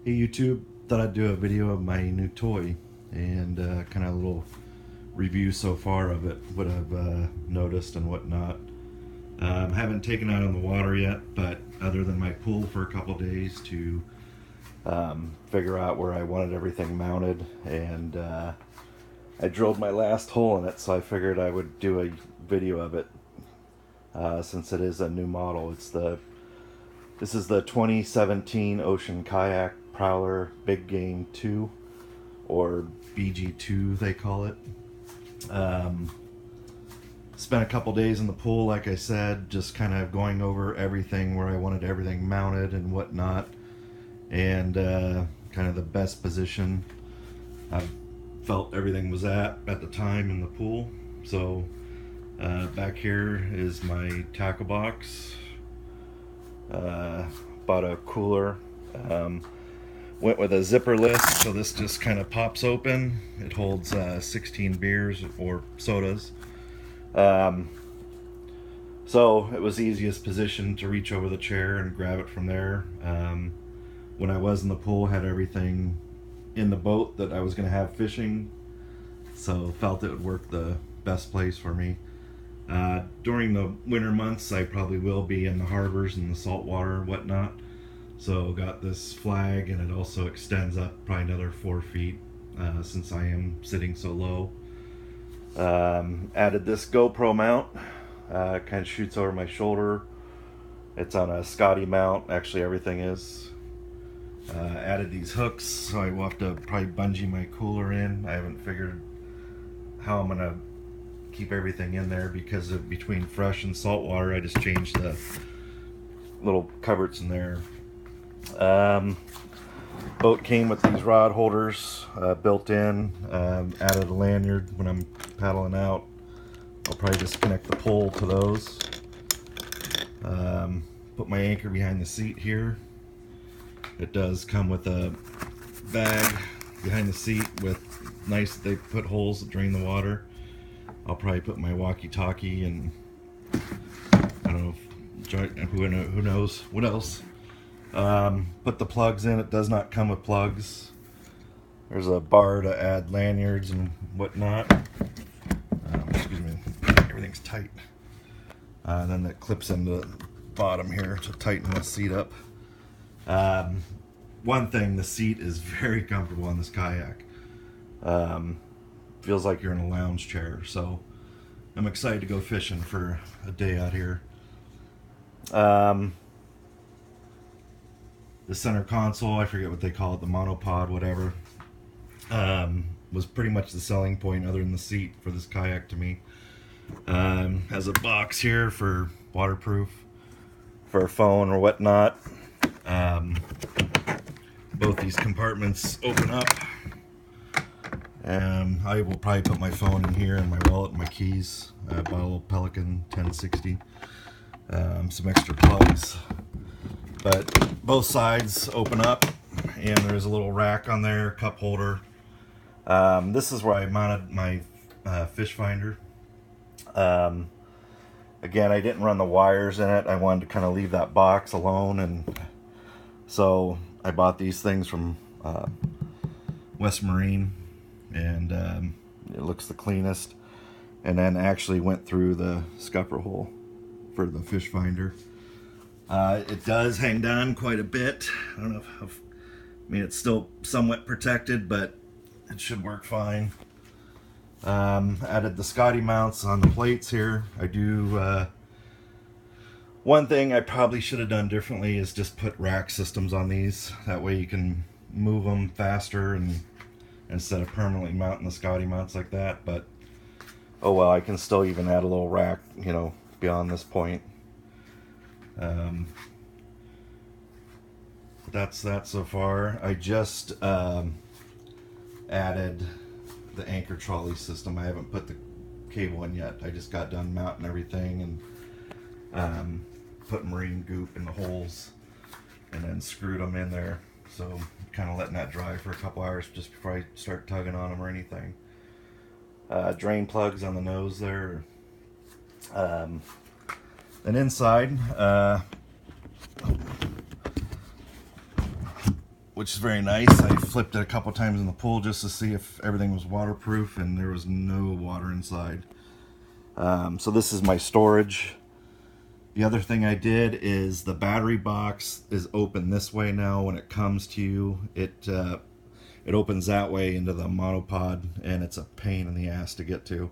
Hey YouTube, thought I'd do a video of my new toy and kind of a little review so far of it, what I've noticed and whatnot. Haven't taken it out on the water yet, but other than my pool for a couple days to figure out where I wanted everything mounted, and I drilled my last hole in it, so I figured I would do a video of it since it is a new model. This is the 2017 Ocean Kayak Prowler Big Game 2, or BG2 they call it. Spent a couple days in the pool, like I said, just kind of going over everything, where I wanted everything mounted and whatnot, and kind of the best position I felt everything was at the time in the pool. So back here is my tackle box. Bought a cooler, went with a zipperless, so this just kind of pops open. It holds 16 beers or sodas, so it was the easiest position to reach over the chair and grab it from there. When I was in the pool, had everything in the boat that I was going to have fishing, so felt it would work the best place for me. During the winter months, I probably will be in the harbors and the saltwater and whatnot. So got this flag, and it also extends up probably another 4 feet since I am sitting so low. Added this GoPro mount, kind of shoots over my shoulder. It's on a Scotty mount, actually everything is. Added these hooks, so I will have to probably bungee my cooler in. I haven't figured how I'm gonna keep everything in there, because of between fresh and salt water, I just changed the little cupboards in there. Boat came with these rod holders built in. Added a lanyard when I'm paddling out. I'll probably just connect the pole to those. Put my anchor behind the seat here. It does come with a bag behind the seat with nice, they put holes that drain the water. I'll probably put my walkie-talkie and I don't know, who knows what else. Put the plugs in. It does not come with plugs. There's a bar to add lanyards and whatnot. Excuse me, everything's tight. And then that clips into the bottom here to tighten the seat up. One thing, the seat is very comfortable on this kayak. Feels like you're in a lounge chair, so I'm excited to go fishing for a day out here. The center console, I forget what they call it, the monopod, whatever, was pretty much the selling point other than the seat for this kayak to me. Has a box here for waterproof, for a phone or whatnot. Both these compartments open up. I will probably put my phone in here, and my wallet and my keys. I bought a little Pelican 1060. Some extra plugs. But both sides open up, and there's a little rack on there, cup holder. This is where I mounted my fish finder. Again, I didn't run the wires in it. I wanted to kind of leave that box alone, and so I bought these things from West Marine, and it looks the cleanest, and then actually went through the scupper hole for the fish finder. It does hang down quite a bit. I don't know I mean, it's still somewhat protected, but it should work fine. Added the Scotty mounts on the plates here. I do one thing I probably should have done differently is just put rack systems on these. That way you can move them faster, and instead of permanently mounting the Scotty mounts like that. But oh well, I can still even add a little rack, you know, beyond this point. That's that so far. I just added the anchor trolley system. I haven't put the cable in yet. I just got done mounting everything and put marine goop in the holes and then screwed them in there. So kind of letting that dry for a couple hours just before I start tugging on them or anything. Drain plugs on the nose there. And inside, which is very nice. I flipped it a couple times in the pool just to see if everything was waterproof, and there was no water inside. So this is my storage. The other thing I did is the battery box is open this way now. When it comes to you, it opens that way into the monopod, and it's a pain in the ass to get to.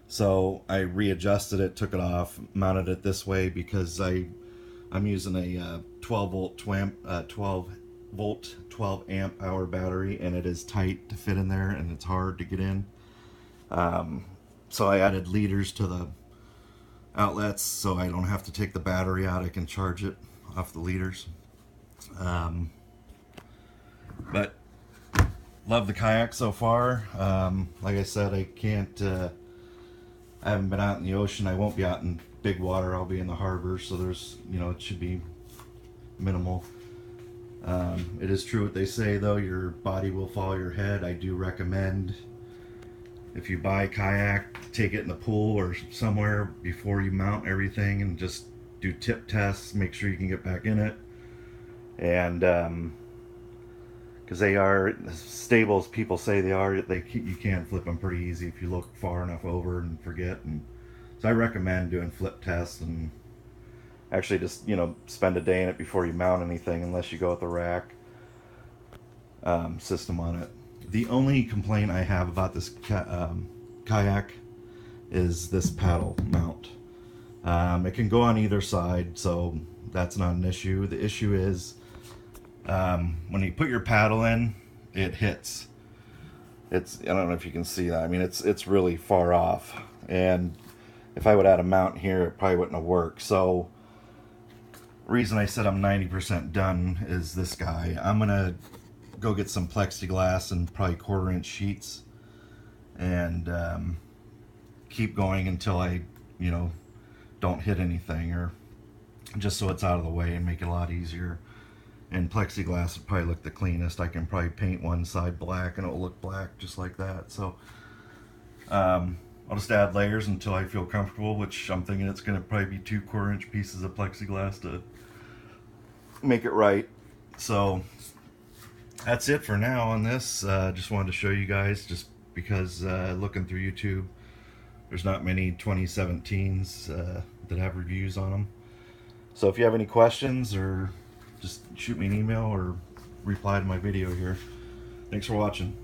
So I readjusted it, took it off, mounted it this way because I'm using a 12 volt 12 amp hour battery, and it is tight to fit in there, and it's hard to get in. So I added leaders to the outlets so I don't have to take the battery out. I can charge it off the leaders. But love the kayak so far. Like I said, I haven't been out in the ocean. I won't be out in big water. I'll be in the harbor, so there's, it should be minimal. It is true what they say though, your body will follow your head. I do recommend, if you buy a kayak, take it in the pool or somewhere before you mount everything and just do tip tests, make sure you can get back in it. And because they are stable as people say they are, you can flip them pretty easy if you look far enough over and forget. And so I recommend doing flip tests, and actually just spend a day in it before you mount anything, unless you go with the rack system on it. The only complaint I have about this kayak is this paddle mount. It can go on either side, so that's not an issue. The issue is when you put your paddle in, it hits. I don't know if you can see that. I mean, it's really far off, and if I would add a mount here, it probably wouldn't have worked. So the reason I said I'm 90% done is this guy. I'm gonna go get some plexiglass and probably 1/4 inch sheets, and keep going until I don't hit anything, or just so it's out of the way and make it a lot easier. And plexiglass would probably look the cleanest. I can probably paint one side black and it'll look black just like that. So I'll just add layers until I feel comfortable, which I'm thinking it's going to probably be 2 1/4 inch pieces of plexiglass to make it right. So that's it for now on this. Just wanted to show you guys, just because looking through YouTube, there's not many 2017s that have reviews on them. So if you have any questions, or just shoot me an email or reply to my video here. Thanks for watching.